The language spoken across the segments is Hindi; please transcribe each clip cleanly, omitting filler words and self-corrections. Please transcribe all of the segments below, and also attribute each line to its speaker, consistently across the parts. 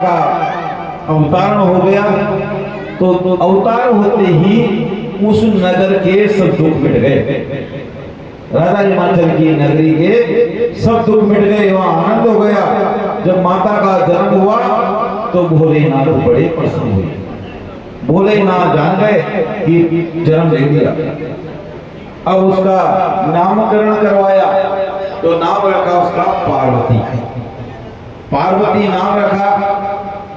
Speaker 1: का अवतारण हो गया। तो अवतार होते ही उस नगर के सब दुख मिट गए। राजा हिमाचल की नगरी के सब दुख मिट गए, वहां आनंद हो गया। जब माता का जन्म हुआ तो भोलेनाथ बड़े प्रसन्न हुए। भोलेनाथ जान गए कि जन्म ले लिया। अब उसका नामकरण करवाया तो नाम रखा उसका पार्वती। पार्वती नाम रखा।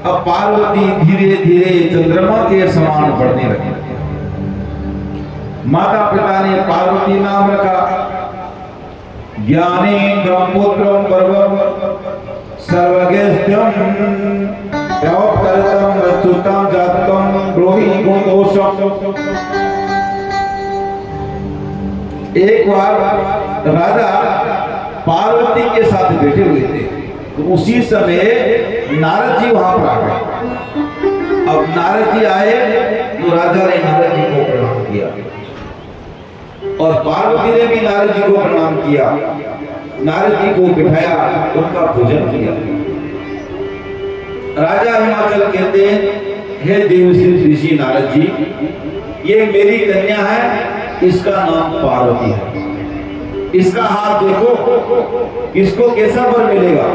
Speaker 1: अब पार्वती धीरे धीरे चंद्रमा के समान बढ़ने लगी। माता पिता ने पार्वती नाम रखा। ज्ञानी ब्रह्मपुत्रम पर्वम सर्वज्ञस्त्यम प्रवक्तरतम रच्युतम जातकम द्रोही गुणदोषम। एक बार राजा पार्वती के साथ बैठे हुए थे, तो उसी समय नारद जी वहां पर आ गए। अब नारद जी आए तो राजा ने नारद जी को प्रणाम किया और पार्वती ने भी नारद जी को प्रणाम किया। नारद जी को बिठाया, उनका पूजन किया। राजा हिमाचल कहते हैं, हे देवश्री ऋषि नारद जी, ये मेरी कन्या है, इसका नाम पार्वती है। इसका हाथ देखो, इसको कैसा वर मिलेगा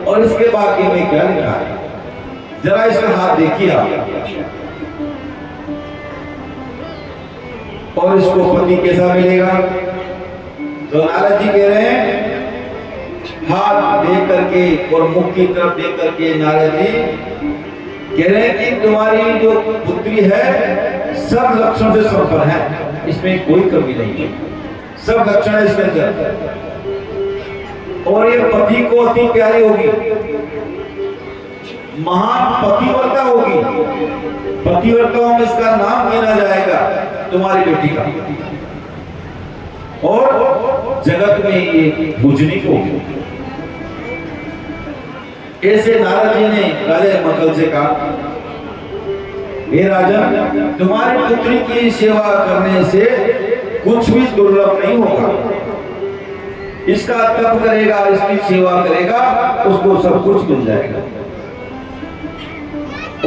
Speaker 1: और इसके बाकी में क्या लिखा है, जरा इसका हाथ देखिए आप। और इसको पति कैसा मिलेगा? तो नारद जी कह रहे हैं, हाथ देख करके और मुख की तरफ देख करके नारद जी कह रहे हैं कि तुम्हारी जो पुत्री है सब लक्षण से संपन्न है, इसमें कोई कमी नहीं है, सब लक्षण है इसके अंदर। और ये पति को अति प्यारी होगी, महान पतिव्रता होगी। पतिव्रताओं में इसका नाम गिना जाएगा तुम्हारी बेटी का, और जगत में ये पूजनीक होगी। ऐसे नारद जी ने राजा हिमाचल से कहा, हे राजन, तुम्हारी पुत्री की सेवा करने से कुछ भी दुर्लभ नहीं होगा। इसका तप करेगा, इसकी सेवा करेगा, उसको सब कुछ मिल जाएगा।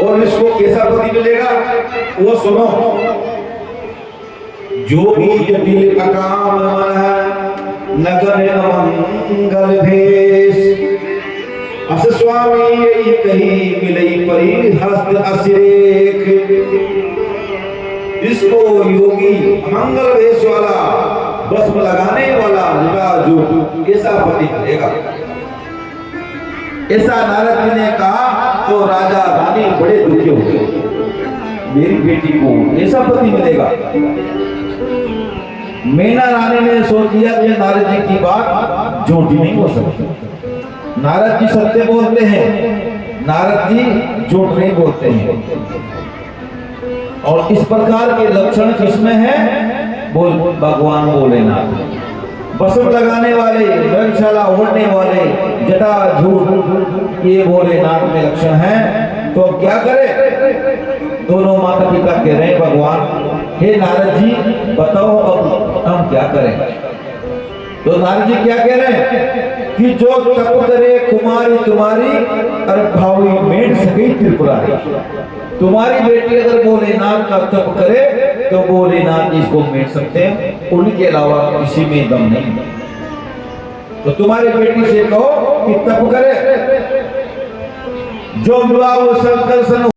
Speaker 1: और इसको कैसा पति मिलेगा वो सुनो। जो भी जटिल अकाम मन नगर मंगल भेष, अस स्वामी यही कही मिलई परी हस्त असिरेख। इसको योगी मंगल वेश वाला, भस्म लगाने वाला जो ऐसा पति मिलेगा। ऐसा नारद जी ने कहा तो राजा रानी बड़े दुखी हो गए, मेरी बेटी को ऐसा पति मिलेगा। मीना रानी ने सोच लिया कि नारद जी की बात झूठी नहीं हो सकती। नारद जी सत्य बोलते हैं, नारद जी झूठ नहीं बोलते हैं। और इस प्रकार के लक्षण किसमें है? बोल भगवान भोलेनाथ। बसव लगाने वाले, रंगशाला ओढ़ने वाले, जटा झूठ, ये भोलेनाथ में लक्षण है। तो अब क्या करें? दोनों माता पिता कह रहे हैं, भगवान हे नारद जी बताओ अब हम क्या करें? तो नारद जी क्या कह रहे हैं कि जो तप करे कुमारी तुम्हारी, अरे भावी मेट सके त्रिपुरारी। तुम्हारी बेटी अगर भोलेनाथ का तप करे तो भोलेनाथ इसको मेट सकते हैं, उनके अलावा किसी में दम नहीं। तो तुम्हारी बेटी से कहो कि तप करे, जो विवाह वो सब दर्शन